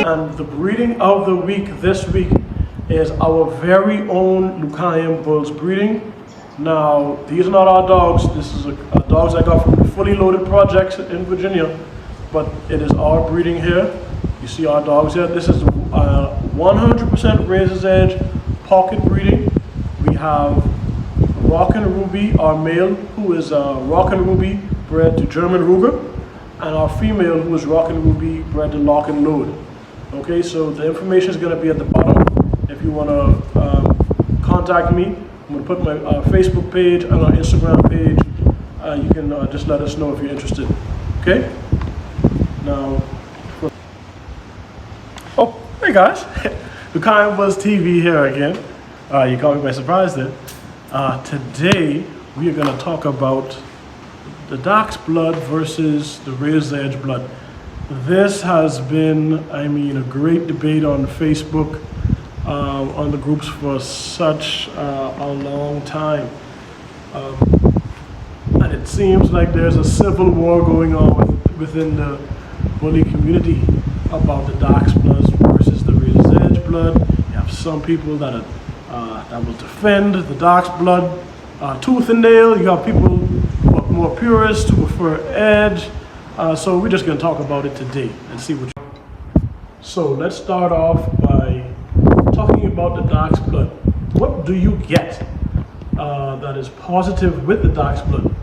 And the breeding of the week this week is our very own Lucayan Bulls breeding. Now, these are not our dogs. This is dogs I got from Fully Loaded Projects in Virginia, but it is our breeding here. You see our dogs here. This is 100% Razor's Edge pocket breeding. We have Rockin' Ruby, our male, who is Rockin' Ruby bred to German Ruger, and our female, who is Rockin' Ruby bred to Lock and Load. Okay, so the information is going to be at the bottom. If you want to contact me, I'm going to put my Facebook page and our Instagram page. You can just let us know if you're interested. Okay? Now, oh, hey guys, Lucayan Buzz TV here again. You caught me by surprise there. Today, we are going to talk about the Dachs blood versus the Razor's Edge blood. This has been, I mean, a great debate on Facebook, on the groups for such a long time. And it seems like there's a civil war going on within the bully community about the Dachs blood versus the Razor's Edge blood. You have some people that will defend the Dachs blood tooth and nail. You have people who are more purists who prefer Edge. So we're just going to talk about it today and see what. So let's start off by talking about the Dachs blood. What do you get that is positive with the Dachs blood?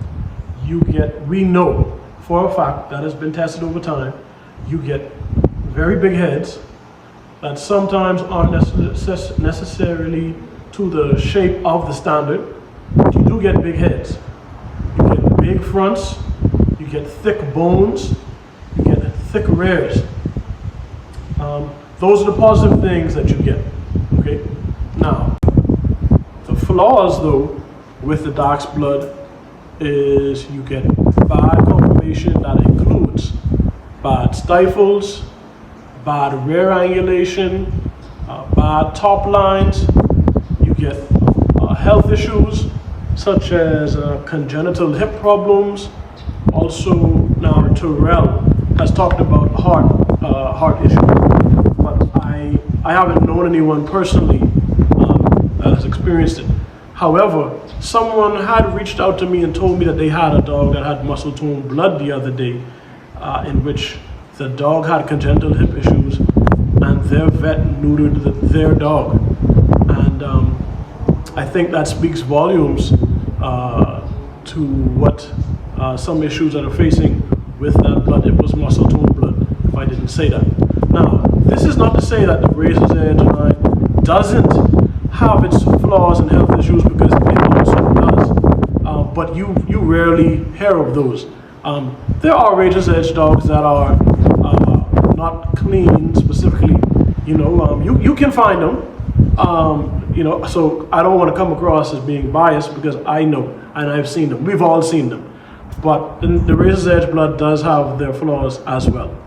You get, we know for a fact that has been tested over time, you get very big heads that sometimes aren't necessarily to the shape of the standard, but you do get big heads. You get big fronts, you get thick bones, you get thick rears. Those are the positive things that you get. Okay. Now, the flaws though with the Dachs blood is you get bad conformation that includes bad stifles, bad rear angulation, bad top lines. You get health issues such as congenital hip problems. Also, now Terrell has talked about heart issues, but I haven't known anyone personally that has experienced it. However, someone had reached out to me and told me that they had a dog that had muscle tone blood the other day, in which the dog had congenital hip issues, and their vet neutered their dog. And I think that speaks volumes to what some issues that are facing with that blood. It was muscle tone blood, if I didn't say that. Now, this is not to say that the Razor's Edge line doesn't have its flaws and health issues, because it also does. But you rarely hear of those. There are Razor's Edge dogs that are not clean specifically. You know, you can find them. You know, so I don't want to come across as being biased, because I know and I've seen them. We've all seen them. But the Razor's Edge blood does have their flaws as well.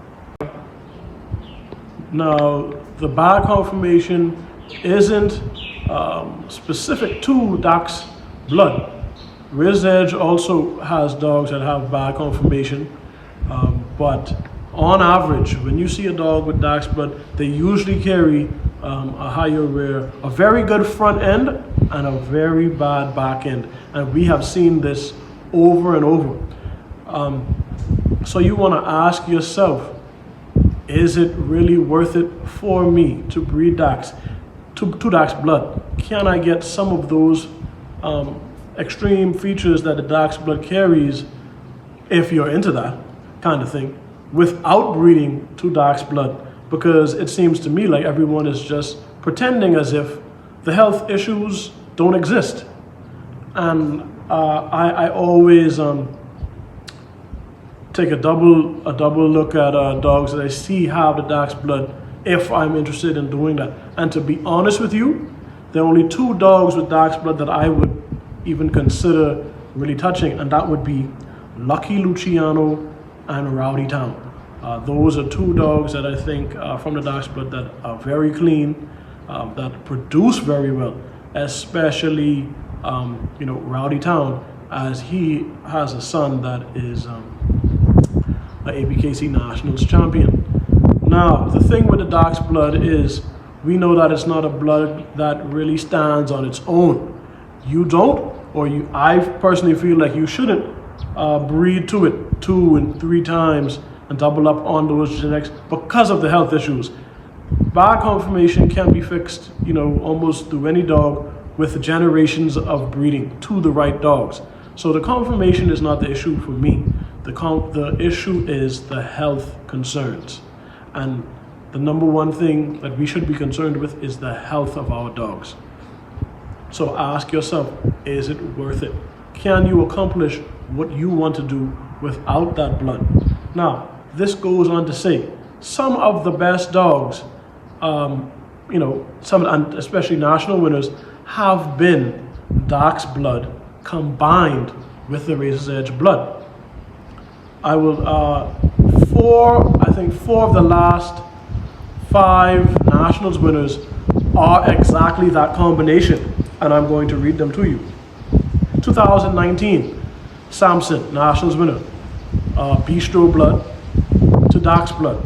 Now, the bad conformation isn't specific to Dachs blood. Razor's Edge also has dogs that have bad conformation, but on average, when you see a dog with Dachs blood, they usually carry a higher rear, a very good front end, and a very bad back end. And we have seen this over and over. So you want to ask yourself, is it really worth it for me to breed Dachs, to Dachs blood? Can I get some of those extreme features that the Dachs blood carries, if you're into that kind of thing, without breeding to Dachs blood? Because it seems to me like everyone is just pretending as if the health issues don't exist. And I always take a double look at dogs that I see have the Dachs blood, if I'm interested in doing that. And to be honest with you, there are only two dogs with Dachs blood that I would even consider really touching, and that would be Lucky Luciano and Rowdy Town. Those are two dogs that I think from the Dachs blood that are very clean, that produce very well, especially you know, Rowdy Town, as he has a son that is a ABKC Nationals champion. Now, the thing with the dach's blood is we know that it's not a blood that really stands on its own. You don't, or I personally feel like you shouldn't breed to it 2 and 3 times and double up on those genetics because of the health issues. Bad conformation can be fixed, almost through any dog with generations of breeding to the right dogs. So the conformation is not the issue for me. The issue is the health concerns. And the number one thing that we should be concerned with is the health of our dogs. So ask yourself, is it worth it? Can you accomplish what you want to do without that blood? Now, this goes on to say, some of the best dogs, some, and especially national winners, have been dach's blood combined with the razor's edge blood. I will, 4 of the last 5 nationals winners are exactly that combination, and I'm going to read them to you. 2019, Samson, nationals winner, bistro blood to dach's blood.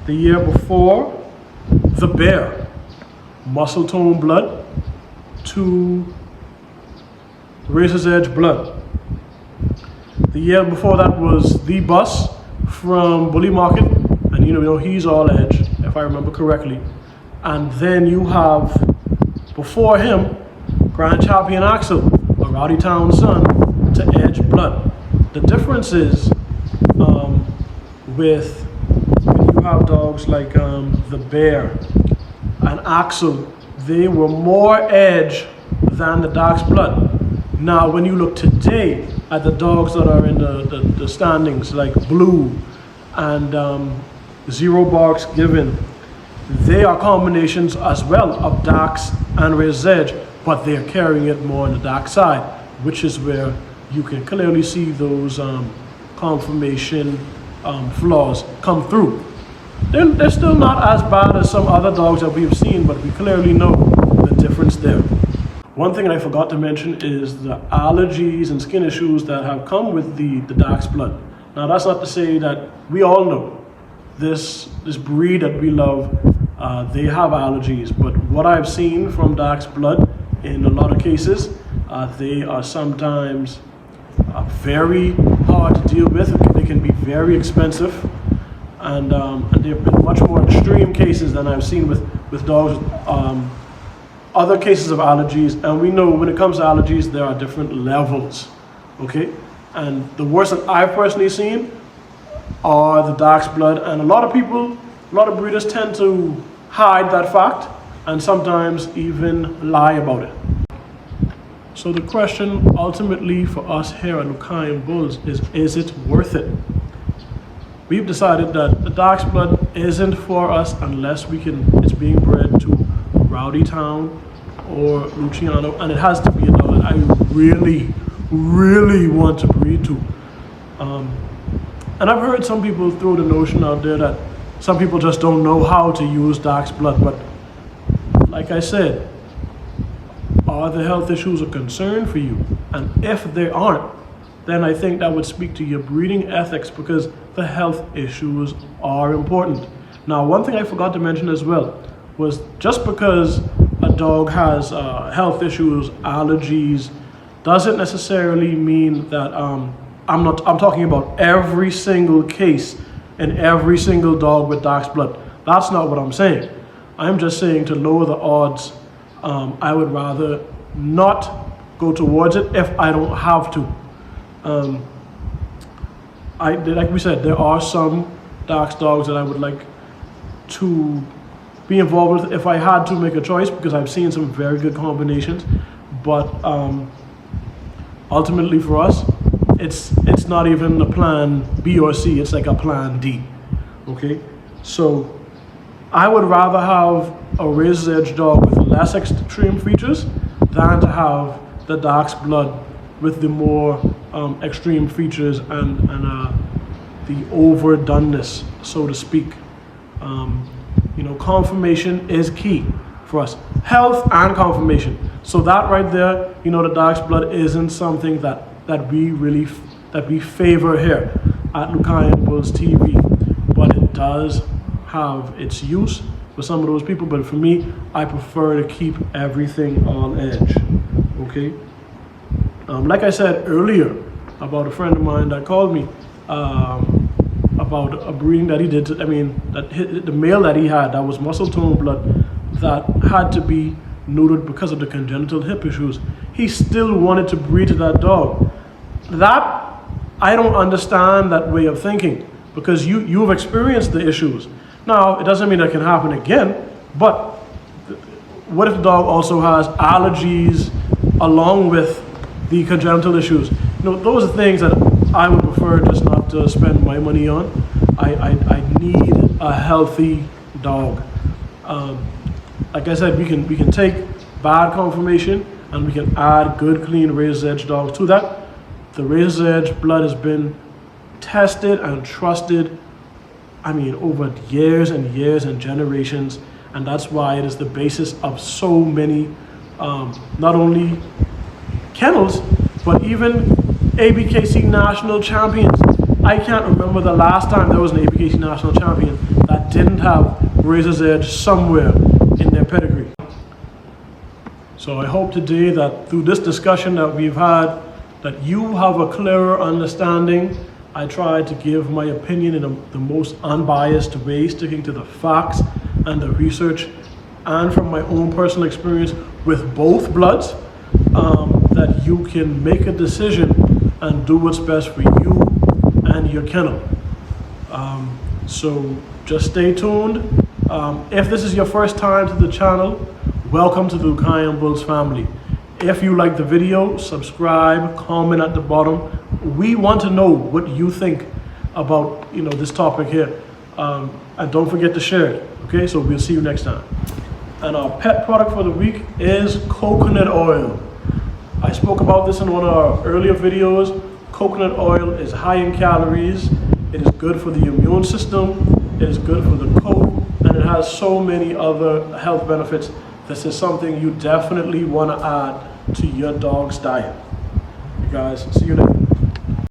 The year before, the bear, muscle tone blood to razor's edge blood. The year before that was the bus from Bully Market, and he's all edge, if I remember correctly. And then you have, before him, Grand Champion Axel, a Rowdy Town son, to edge blood. The difference is with when you have dogs like the bear and Axel, they were more edge than the dach's blood. Now, when you look today at the dogs that are in the standings, like Blue and Zero Barks Given, they are combinations as well of dach's and razor's edge, but they're carrying it more on the dach's side, which is where you can clearly see those conformation flaws come through. They're still not as bad as some other dogs that we've seen, but we clearly know the difference there. One thing I forgot to mention is the allergies and skin issues that have come with the dach's blood. Now, that's not to say that we all know this breed that we love, they have allergies, but what I've seen from dach's blood in a lot of cases, they are sometimes very hard to deal with. They can be very expensive, and there have been much more extreme cases than I've seen with dogs with other cases of allergies. And we know when it comes to allergies, there are different levels, okay? And the worst that I've personally seen are the dach's blood, and a lot of breeders tend to hide that fact and sometimes even lie about it. So the question ultimately for us here at Lucayan Bulls is it worth it? We've decided that the dach's blood isn't for us unless it's being bred to Rowdy Town or Luciano, and it has to be a dog that I really, really want to breed to. And I've heard some people throw the notion out there that some people just don't know how to use dach's blood, but like I said, are the health issues a concern for you? And if they aren't, then I think that would speak to your breeding ethics, because the health issues are important. Now, one thing I forgot to mention as well was just because a dog has health issues, allergies, doesn't necessarily mean that I'm talking about every single case and every single dog with dach's blood. That's not what I'm saying. I'm just saying to lower the odds, I would rather not go towards it if I don't have to. Like we said, there are some dach's dogs that I would like to be involved with if I had to make a choice, because I've seen some very good combinations. But ultimately for us, it's not even a plan B or C, it's like a plan D. Okay, so I would rather have a razor's edge dog with less extreme features than to have the dach's blood with the more extreme features and the overdoneness, so to speak. Conformation is key for us, health and conformation. So that right there, the dach's blood isn't something that we favor here at Lucayan Bulls TV, but it does have its use for some of those people, but for me, I prefer to keep everything on edge. Okay. Like I said earlier about a friend of mine that called me about a breeding that he did. The male that he had that was muscle tone blood that had to be neutered because of the congenital hip issues. He still wanted to breed to that dog. That, I don't understand that way of thinking, because you've experienced the issues. Now, it doesn't mean that can happen again, but what if the dog also has allergies along with the congenital issues? Those are things that I would prefer just not to spend my money on. I need a healthy dog. Like I said, we can take bad conformation and we can add good, clean razor's edge dogs to that. The razor's edge blood has been tested and trusted, over years and years and generations, and that's why it is the basis of so many, not only kennels, but even ABKC national champions. I can't remember the last time there was an ABKC national champion that didn't have razor's edge somewhere in their pedigree. So I hope today that through this discussion that we've had, that you have a clearer understanding. I tried to give my opinion in the most unbiased way, sticking to the facts and the research, and from my own personal experience with both bloods, that you can make a decision and do what's best for you and your kennel. So just stay tuned. If this is your first time to the channel, welcome to the Ukiah Bulls family. If you like the video, subscribe, comment at the bottom. We want to know what you think about this topic here, and don't forget to share it. Okay, so we'll see you next time. And our pet product for the week is coconut oil. I spoke about this in one of our earlier videos. Coconut oil is high in calories. It is good for the immune system. It is good for the coat, and it has so many other health benefits. This is something you definitely want to add to your dog's diet. You guys, see you later.